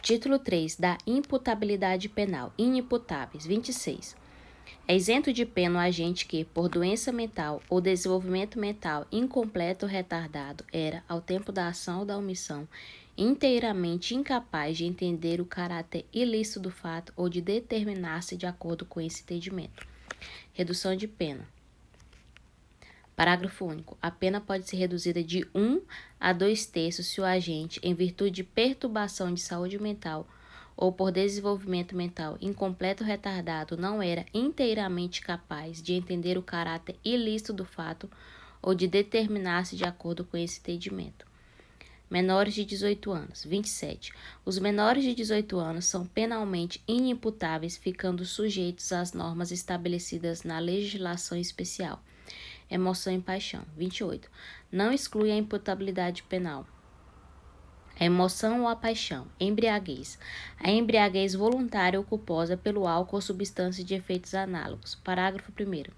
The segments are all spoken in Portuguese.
Título 3 da imputabilidade penal. Inimputáveis. 26. É isento de pena o agente que, por doença mental ou desenvolvimento mental incompleto ou retardado, era, ao tempo da ação ou da omissão, inteiramente incapaz de entender o caráter ilícito do fato ou de determinar-se de acordo com esse entendimento. Redução de pena. Parágrafo único. A pena pode ser reduzida de 1 a 2/3 se o agente, em virtude de perturbação de saúde mental ou por desenvolvimento mental incompleto ou retardado, não era inteiramente capaz de entender o caráter ilícito do fato ou de determinar-se de acordo com esse entendimento. Menores de 18 anos. 27. Os menores de 18 anos são penalmente inimputáveis, ficando sujeitos às normas estabelecidas na legislação especial. Emoção e paixão. 28. Não exclui a imputabilidade penal. A emoção ou a paixão. Embriaguez. A embriaguez voluntária ou culposa pelo álcool ou substância de efeitos análogos. Parágrafo 1º.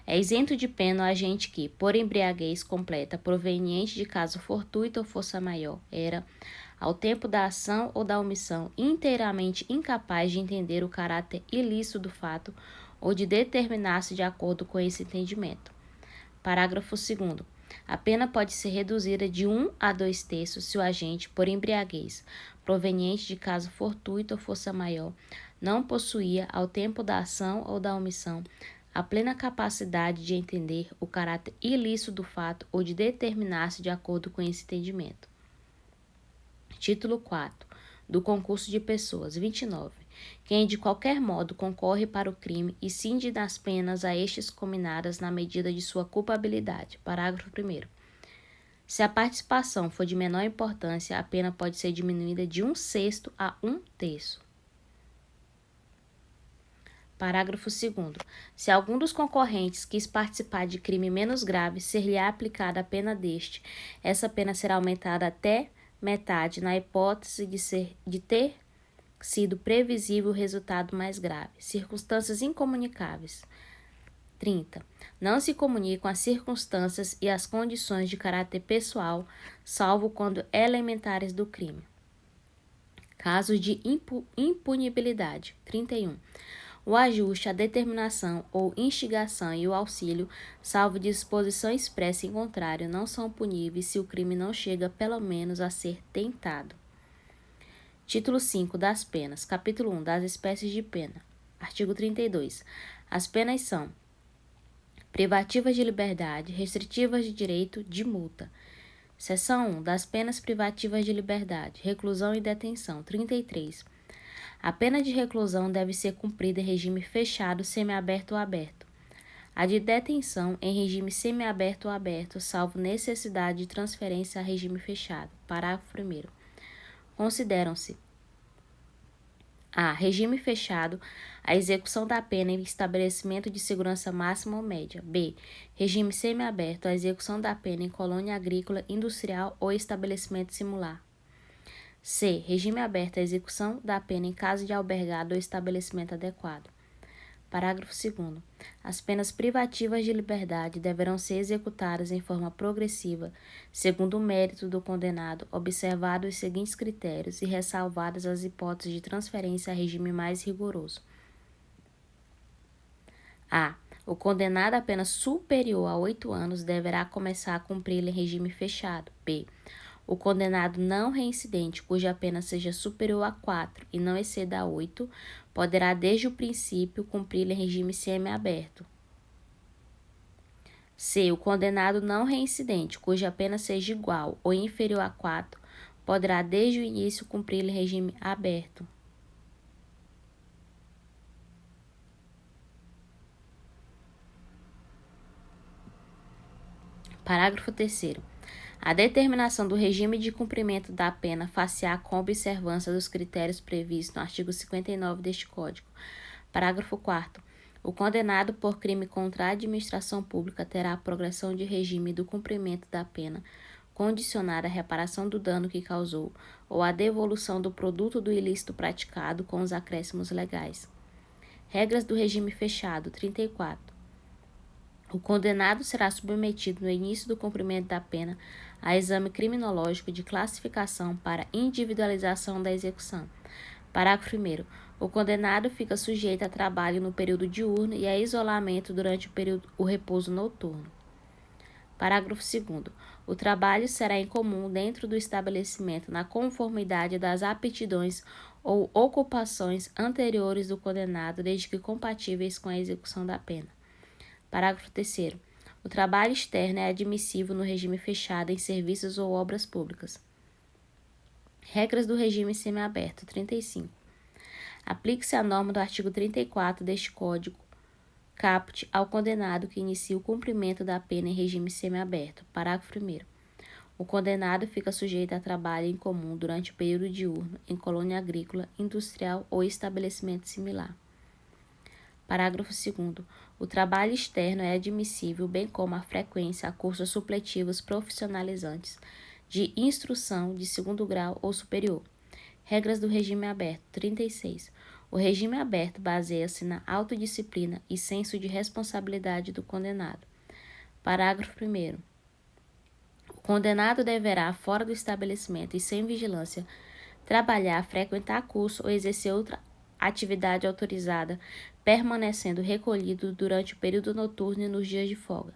É isento de pena o agente que, por embriaguez completa proveniente de caso fortuito ou força maior, era, ao tempo da ação ou da omissão, inteiramente incapaz de entender o caráter ilícito do fato ou de determinar-se de acordo com esse entendimento. Parágrafo 2º. A pena pode ser reduzida de 1 a 2/3 se o agente, por embriaguez, proveniente de caso fortuito ou força maior, não possuía, ao tempo da ação ou da omissão, a plena capacidade de entender o caráter ilícito do fato ou de determinar-se de acordo com esse entendimento. Título 4 do concurso de pessoas. 29. Quem de qualquer modo concorre para o crime e cinde das penas a estes cominadas na medida de sua culpabilidade. Parágrafo 1º. Se a participação for de menor importância, a pena pode ser diminuída de 1/6 a 1/3. Parágrafo 2º. Se algum dos concorrentes quis participar de crime menos grave, ser-lhe aplicada a pena deste, essa pena será aumentada até metade na hipótese de ter sido previsível o resultado mais grave. Circunstâncias incomunicáveis. 30. Não se comunicam as circunstâncias e as condições de caráter pessoal, salvo quando elementares do crime. Casos de impunibilidade. 31. O ajuste, a determinação ou instigação e o auxílio, salvo disposição expressa em contrário, não são puníveis se o crime não chega pelo menos a ser tentado. Título 5 das penas. Capítulo 1 das espécies de pena. Artigo 32. As penas são privativas de liberdade, restritivas de direito, de multa. Seção 1 das penas privativas de liberdade, reclusão e detenção. 33. A pena de reclusão deve ser cumprida em regime fechado, semiaberto ou aberto. A de detenção em regime semiaberto ou aberto, salvo necessidade de transferência a regime fechado. Parágrafo 1º. Consideram-se: a. Regime fechado, a execução da pena em estabelecimento de segurança máxima ou média. B. Regime semiaberto, a execução da pena em colônia agrícola, industrial ou estabelecimento similar. C. Regime aberto, a execução da pena em caso de albergado ou estabelecimento adequado. Parágrafo 2º. As penas privativas de liberdade deverão ser executadas em forma progressiva, segundo o mérito do condenado, observados os seguintes critérios e ressalvadas as hipóteses de transferência a regime mais rigoroso. A. O condenado a pena superior a 8 anos deverá começar a cumpri-la em regime fechado. B. O condenado não reincidente, cuja pena seja superior a 4 e não exceda a 8, poderá desde o princípio cumpri-la em regime semiaberto. C. O condenado não reincidente, cuja pena seja igual ou inferior a 4, poderá desde o início cumpri-la em regime aberto. Parágrafo 3º. A determinação do regime de cumprimento da pena far-se-á com observância dos critérios previstos no artigo 59 deste Código. Parágrafo 4º. O condenado por crime contra a administração pública terá a progressão de regime do cumprimento da pena condicionada à reparação do dano que causou ou à devolução do produto do ilícito praticado com os acréscimos legais. Regras do regime fechado. 34. O condenado será submetido no início do cumprimento da pena a exame criminológico de classificação para individualização da execução. Parágrafo 1º. O condenado fica sujeito a trabalho no período diurno e a isolamento durante o repouso noturno. Parágrafo 2º. O trabalho será incomum dentro do estabelecimento na conformidade das aptidões ou ocupações anteriores do condenado, desde que compatíveis com a execução da pena. Parágrafo 3º. O trabalho externo é admissível no regime fechado em serviços ou obras públicas. Regras do regime semiaberto. 35. Aplique-se a norma do artigo 34 deste Código caput ao condenado que inicia o cumprimento da pena em regime semiaberto. Parágrafo 1º. O condenado fica sujeito a trabalho em comum durante o período diurno em colônia agrícola, industrial ou estabelecimento similar. Parágrafo 2º. O trabalho externo é admissível, bem como a frequência a cursos supletivos profissionalizantes de instrução de segundo grau ou superior. Regras do regime aberto. 36. O regime aberto baseia-se na autodisciplina e senso de responsabilidade do condenado. Parágrafo 1º. O condenado deverá, fora do estabelecimento e sem vigilância, trabalhar, frequentar curso ou exercer outra atividade autorizada, permanecendo recolhido durante o período noturno e nos dias de folga.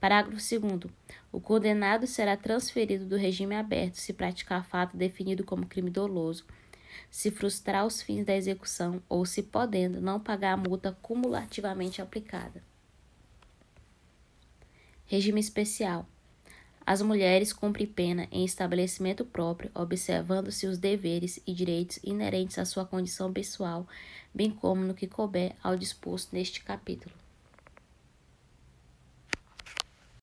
Parágrafo 2º. O condenado será transferido do regime aberto se praticar fato definido como crime doloso, se frustrar os fins da execução ou se, podendo, não pagar a multa cumulativamente aplicada. Regime especial. As mulheres cumprem pena em estabelecimento próprio, observando-se os deveres e direitos inerentes à sua condição pessoal, bem como no que couber ao disposto neste capítulo.